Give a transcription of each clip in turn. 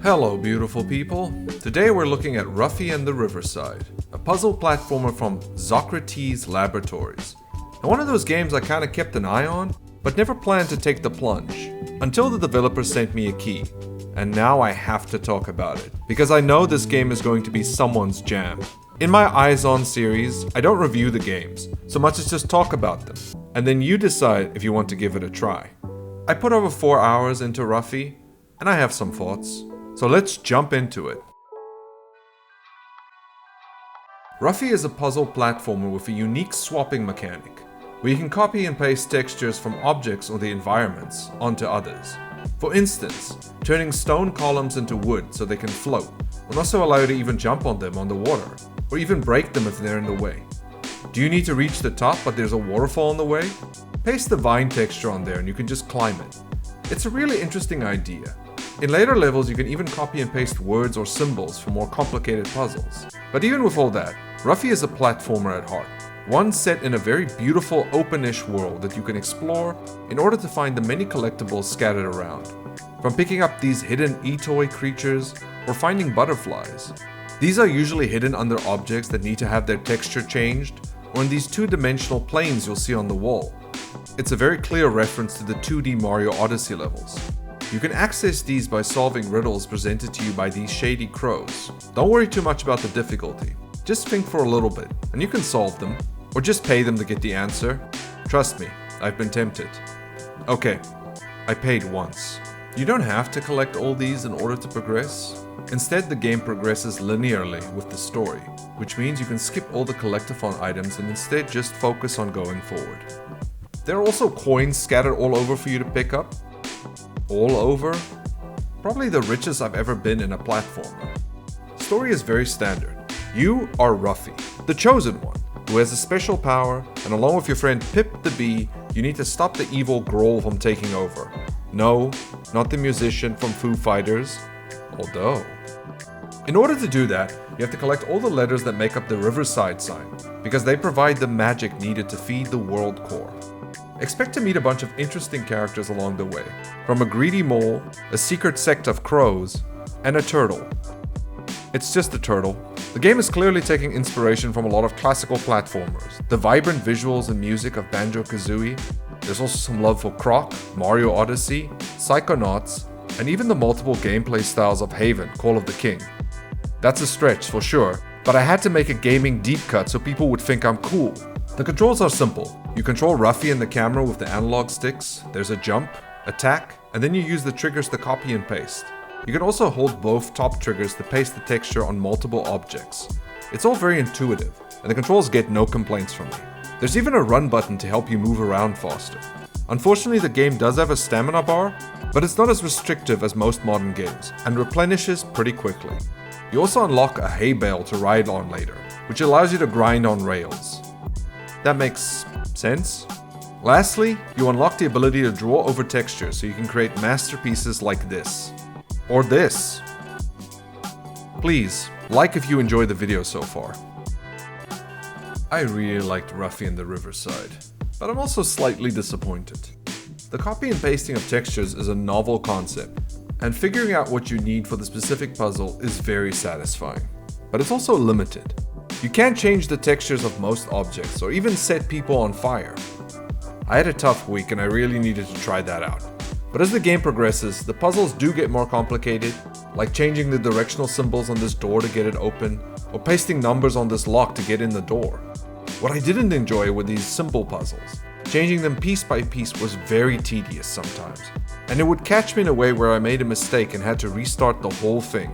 Hello beautiful people, today we're looking at Ruffy and the Riverside, a puzzle platformer from Sockrates Laboratories. And one of those games I kinda kept an eye on, but never planned to take the plunge, until the developer sent me a key. And now I have to talk about it, because I know this game is going to be someone's jam. In my Eyes On series, I don't review the games, so much as just talk about them, and then you decide if you want to give it a try. I put over 4 hours into Ruffy, and I have some thoughts. So let's jump into it. Ruffy is a puzzle platformer with a unique swapping mechanic, where you can copy and paste textures from objects or the environments onto others. For instance, turning stone columns into wood so they can float, and also allow you to even jump on them on the water, or even break them if they're in the way. Do you need to reach the top but there's a waterfall on the way? Paste the vine texture on there and you can just climb it. It's a really interesting idea. In later levels, you can even copy and paste words or symbols for more complicated puzzles. But even with all that, Ruffy is a platformer at heart. One set in a very beautiful, open-ish world that you can explore in order to find the many collectibles scattered around. From picking up these hidden e-toy creatures, or finding butterflies. These are usually hidden under objects that need to have their texture changed, or in these two-dimensional planes you'll see on the wall. It's a very clear reference to the 2D Mario Odyssey levels. You can access these by solving riddles presented to you by these shady crows. Don't worry too much about the difficulty. Just think for a little bit, and you can solve them, or just pay them to get the answer. Trust me, I've been tempted. Okay, I paid once. You don't have to collect all these in order to progress. Instead, the game progresses linearly with the story, which means you can skip all the collectathon items and instead just focus on going forward. There are also coins scattered all over for you to pick up. All over? Probably the richest I've ever been in a platformer. Story is very standard. You are Ruffy, the chosen one, who has a special power, and along with your friend Pip the Bee, you need to stop the evil Growl from taking over. No, not the musician from Foo Fighters, although. In order to do that, you have to collect all the letters that make up the Riverside sign, because they provide the magic needed to feed the world core. Expect to meet a bunch of interesting characters along the way, from a greedy mole, a secret sect of crows, and a turtle. It's just a turtle. The game is clearly taking inspiration from a lot of classical platformers, the vibrant visuals and music of Banjo-Kazooie. There's also some love for Croc, Mario Odyssey, Psychonauts, and even the multiple gameplay styles of Haven, Call of the King. That's a stretch for sure, but I had to make a gaming deep cut so people would think I'm cool. The controls are simple. You control Ruffy and the camera with the analog sticks, there's a jump, attack, and then you use the triggers to copy and paste. You can also hold both top triggers to paste the texture on multiple objects. It's all very intuitive, and the controls get no complaints from me. There's even a run button to help you move around faster. Unfortunately, the game does have a stamina bar, but it's not as restrictive as most modern games, and replenishes pretty quickly. You also unlock a hay bale to ride on later, which allows you to grind on rails. That makes sense? Lastly, you unlock the ability to draw over textures so you can create masterpieces like this. Or this. Please, like if you enjoyed the video so far. I really liked Ruffy and the Riverside, but I'm also slightly disappointed. The copy and pasting of textures is a novel concept, and figuring out what you need for the specific puzzle is very satisfying. But it's also limited. You can't change the textures of most objects, or even set people on fire. I had a tough week and I really needed to try that out. But as the game progresses, the puzzles do get more complicated, like changing the directional symbols on this door to get it open, or pasting numbers on this lock to get in the door. What I didn't enjoy were these simple puzzles. Changing them piece by piece was very tedious sometimes, and it would catch me in a way where I made a mistake and had to restart the whole thing.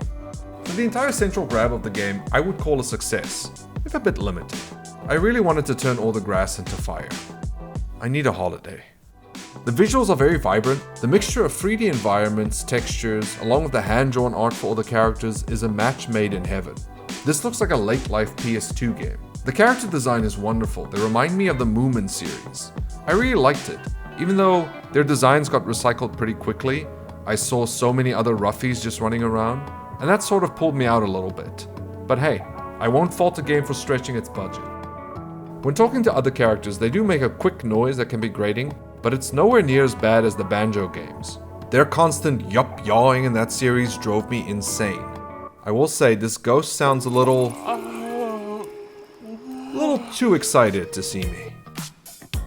For the entire central grab of the game, I would call a success, if a bit limited. I really wanted to turn all the grass into fire. I need a holiday. The visuals are very vibrant. The mixture of 3D environments, textures, along with the hand-drawn art for all the characters is a match made in heaven. This looks like a late-life PS2 game. The character design is wonderful. They remind me of the Moomin series. I really liked it. Even though their designs got recycled pretty quickly, I saw so many other Ruffys just running around, and that sort of pulled me out a little bit. But hey, I won't fault the game for stretching its budget. When talking to other characters, they do make a quick noise that can be grating, but it's nowhere near as bad as the Banjo games. Their constant yup-yawing in that series drove me insane. I will say, this ghost sounds a little too excited to see me.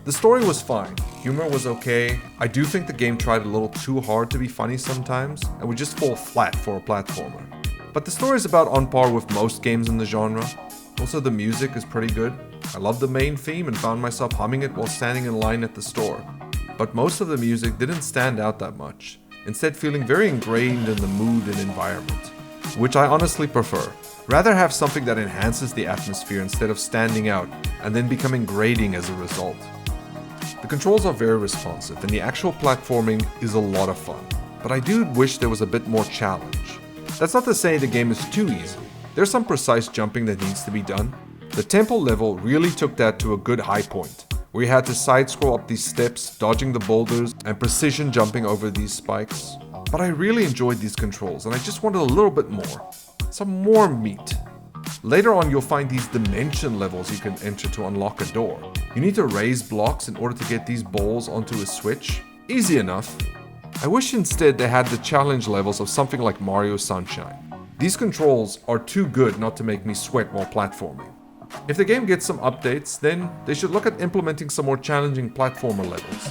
The story was fine, humor was okay. I do think the game tried a little too hard to be funny sometimes, and would just fall flat for a platformer. But the story is about on par with most games in the genre. Also, the music is pretty good. I loved the main theme and found myself humming it while standing in line at the store. But most of the music didn't stand out that much, instead feeling very ingrained in the mood and environment, which I honestly prefer. Rather have something that enhances the atmosphere instead of standing out and then becoming grating as a result. The controls are very responsive and the actual platforming is a lot of fun, but I do wish there was a bit more challenge. That's not to say the game is too easy. There's some precise jumping that needs to be done. The temple level really took that to a good high point, where you had to side scroll up these steps, dodging the boulders and precision jumping over these spikes. But I really enjoyed these controls and I just wanted a little bit more. Some more meat. Later on, you'll find these dimension levels you can enter to unlock a door. You need to raise blocks in order to get these balls onto a switch. Easy enough. I wish instead they had the challenge levels of something like Mario Sunshine. These controls are too good not to make me sweat while platforming. If the game gets some updates, then they should look at implementing some more challenging platformer levels.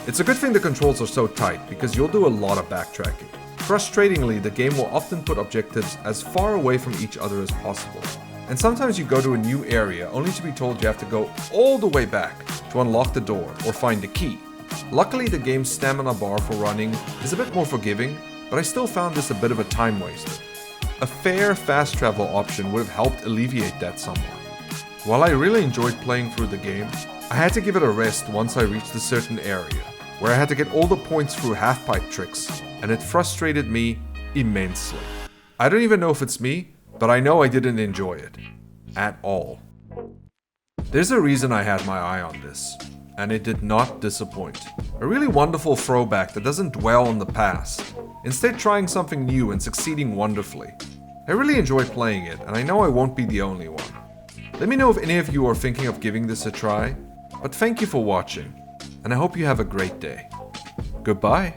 It's a good thing the controls are so tight because you'll do a lot of backtracking. Frustratingly, the game will often put objectives as far away from each other as possible. And sometimes you go to a new area only to be told you have to go all the way back to unlock the door or find the key. Luckily, the game's stamina bar for running is a bit more forgiving, but I still found this a bit of a time waster. A fair fast travel option would have helped alleviate that somewhat. While I really enjoyed playing through the game, I had to give it a rest once I reached a certain area, where I had to get all the points through half-pipe tricks, and it frustrated me immensely. I don't even know if it's me, but I know I didn't enjoy it. At all. There's a reason I had my eye on this, and it did not disappoint. A really wonderful throwback that doesn't dwell on the past, instead trying something new and succeeding wonderfully. I really enjoy playing it, and I know I won't be the only one. Let me know if any of you are thinking of giving this a try, but thank you for watching, and I hope you have a great day. Goodbye.